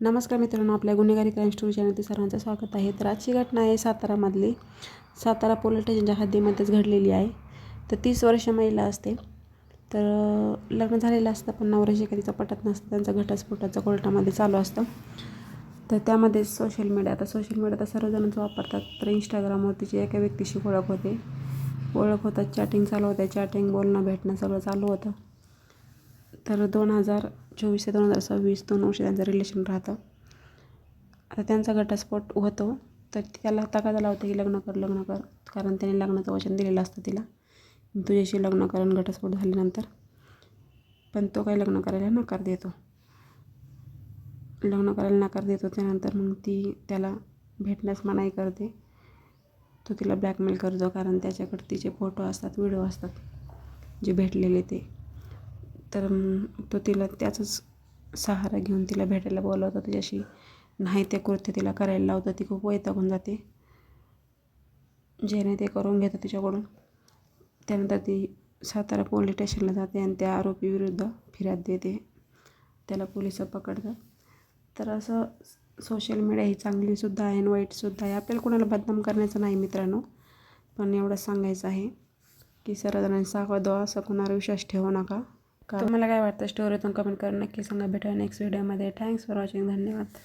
नमस्कार मित्रांनो, आपल्या गुन्हेगारी क्राईम स्टोरी चॅनलमध्ये सर्वांचं स्वागत आहे. तर आजची घटना आहे सातारामधली. सातारा पोलीस स्टेशनच्या हद्दीमध्येच घडलेली आहे. तर 30 वर्ष महिला असते. तर लग्न झालेलं असतं पण नवऱ्याशी कधीचं पटत नसतं. त्यांचा घटस्फोटाचं कोर्टामध्ये चालू असतं. तर त्यामध्ये सोशल मीडिया तर सर्वजणच वापरतात. तर इंस्टाग्रामवर तिची एका व्यक्तीशी ओळख होतात, चॅटिंग चालू होते. चॅटिंग, बोलणं, भेटणं सगळं चालू होतं. तर 2024 ते 2026 2 वर्ष त्यांचं रिलेशन राहतं. आता त्यांचा घटस्फोट होतो. तर त्याला तगादा लावते की लग्न कर, कारण त्याने लग्नाचं वचन दिलेलं असतं तिला, तुझ्याशी लग्न करून घटस्फोट झाल्यानंतर. पण तो काही लग्न करायला नकार देतो. त्यानंतर मग ती त्याला भेटण्यास मनाई करते. तो तिला ब्लॅकमेल करतो, कारण त्याच्याकडे तिचे फोटो असतात, व्हिडिओ असतात जे भेटलेले ते. तर तो तिला त्याचाच सहारा घेऊन तिला भेटायला बोलावतो. तिच्याशी नाही ते कृत्य तिला करायला लावतं. ती खूप वैतागून जाते. ज्याने ते करून घेतं तिच्याकडून. त्यानंतर ती सातारा पोलीस स्टेशनला जाते आणि त्या आरोपीविरुद्ध फिर्याद देते. त्याला पोलिस पकडतात. तर असं सोशल मीडिया ही चांगलीसुद्धा आहे आणि वाईटसुद्धा आहे. आपल्याला कोणाला बदनाम करण्याचं नाही मित्रांनो, पण एवढंच सांगायचं आहे की सर्वजणांनी सावध व्हा. असं कोणावर विश्वास ठेवू नका. तुम्हाला काय वाटतं स्टोरीतून कमेंट करून नक्की सांगा. भेटूया नेक्स्ट व्हिडिओमध्ये. Thanks for watching. धन्यवाद.